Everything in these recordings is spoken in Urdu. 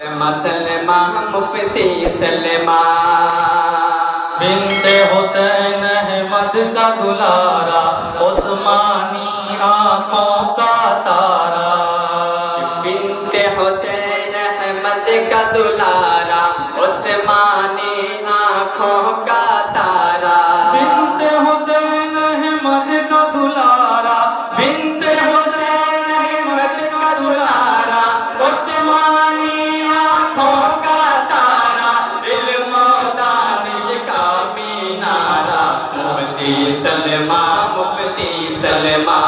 سلمہ مفتی سلمہ بنت حسین احمد کا دلارا عثمانی آنکھوں کا تارا بنت حسین احمد کا دلارا عثمانی آنکھوں کا تارا بنت حسین احمد کا دلارا بنت حسین احمد کا دلارا عثمانی آنکھوں کا تارا علم و دانش کا مینارہ مفتی سلمہ مفتی سلمہ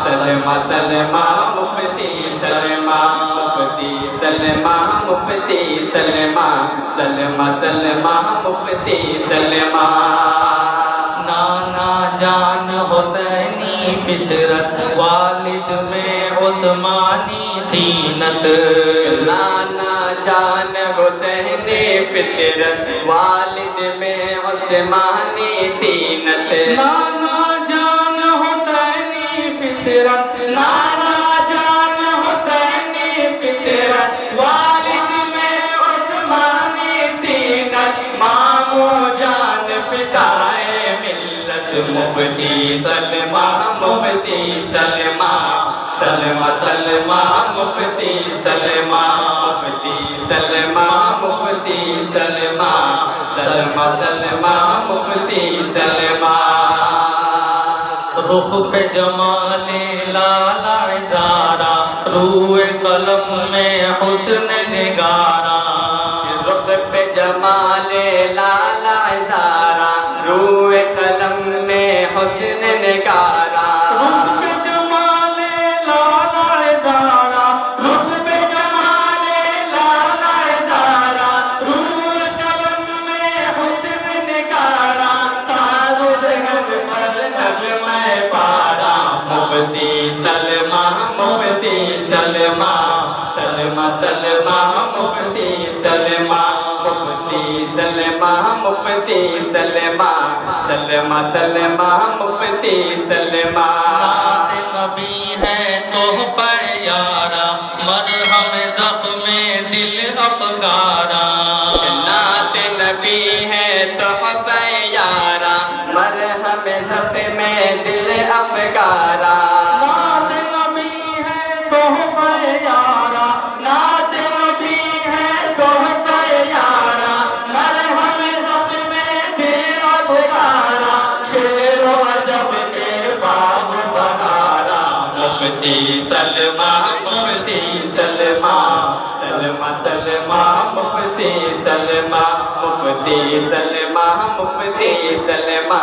سلمہ سلمہ مفتی سلمہ مفتی سلمہ مفتی سلمہ سلمہ سلمہ مفتی سلمہ نانا جان حسینی فطرت والد میں عثمانی دینت نانا جان حسینی فطرت والد میں عثمانی دینت نانا جان حسینی فطرت نانا جان حسینی فطرت والد میں عثمانی دینت مامو جان فدائے ملت مفتی سلمہ مفتی سلمہ سلمہ سلمہ مفتی سلمہ مفتی سلمہ مفتی سلمہ سلمہ سلمہ مفتی سلمہ رخ پہ جمال لالا عزارا روح قلم میں حسن نگارا رخ پہ جمال لالا عزارا روح قلم میں حسن نگارا رخ پہ جمال لالا عزارا رخ پہ جمال لالا عزارا روح قلم میں حسن نگارا ساز و دہن پر نغمہ پارا مفتی سلمہ مفتی سلمہ سلمہ سلمہ مفتی سلمہ مفتی سلمہ مفتی سلمہ سلمہ سلمہ مفتی سلمہ نعت نبی ہے تحفہ یارا مرہم زخم دل افگارا نعت نبی ہے تحفہ یارا مرہم زخم دل افگارا نعت نبی ہے تحفہ یارا نعت نبی ہے تحفہ یارا مرہم زخم دل افگارا شعر و ادب کے باغ بہارا مفتی سلمہ مفتی سلمہ سلمہ سلمہ مفتی سلمہ مفتی سلمہ مفتی سلمہ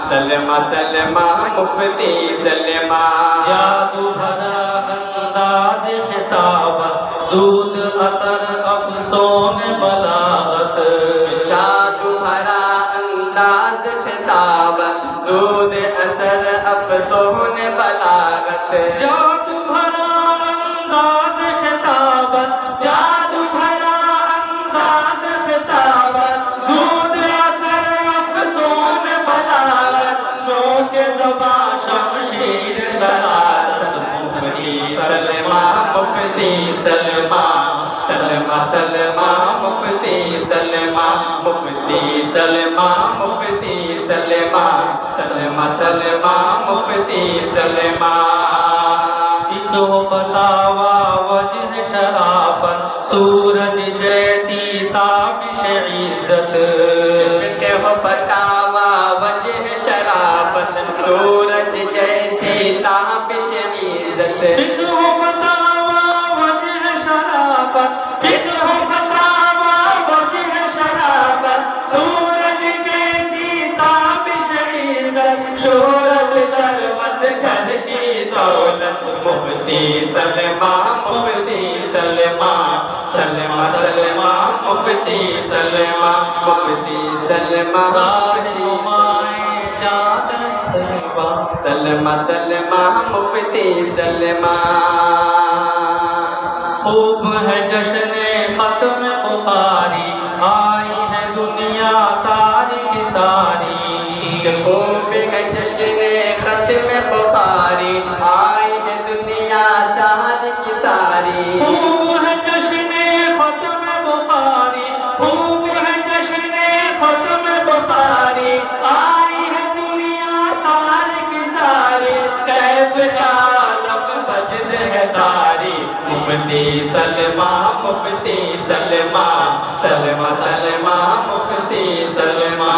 سلمہ سلمہ مفتی سلمہ جادو بھرا انداز خطاب زود اثر افسون بلاغت جادو بھرا انداز خطاب زود اثر افسون بلاغت جادو بھرا انداز خطاب جادو بھرا انداز خطاب زود اثر افسون بلاغت نو کے زباں شمشیر سلاست مفتی سلمہ مفتی سلمہ سلمہ سلمہ مفتی سلمہ مفتی سلمہ مفتی سلمہ سلمہ سلمہ مفتی سلمہ فقہ فتاوا وجہ شرافت سورج جیسی تابش عزت فقہ فتاوا وجہ شرافت سورج جیسی تابش عزت فقہ فتاوا وجہ شرافت فقہ فتاوا وجہ شرافت سورج جیسی تابش عزت شہرت شربت گھر کی دولت مفتی سلمہ مفتی سلمہ سلمہ سلمہ مفتی سلمہ مفتی سلمہ سلمہ سلمہ مفتی سلمہ خوب ہے جشن ختم بخاری آئی ہے دنیا ساری کی ساری خوب ہے جشن ختم بخاری آئی ہے دنیا ساری کی ساری خوب ہے جشن ختم مفتی سلمہ مفتی سلمہ سلمہ سلمہ مفتی سلمہ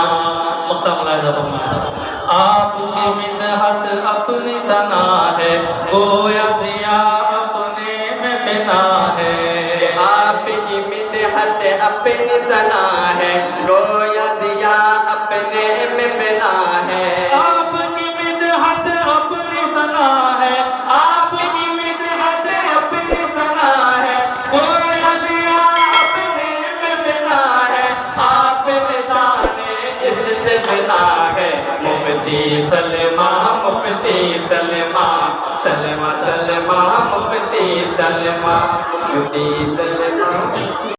مقطع ملاحظہ فرمائیں آپ کی مدحت اپنی ثنا ہے گویا ضیاء اپنے میں فنا ہے آپ کی مدحت اپنی ثنا ہے گویا ضیاء اپنے میں بنا ہے آپ کی مدحت اپنی ثنا ہے آپ کی مدحت اپنی ثنا ہے گویا ضیاء اپنے میں بنا ہے آپ نشان استغنا ہے مفتی سلمہ مفتی سلمہ سلمہ سلمہ مفتی سلمہ مفتی سلمہ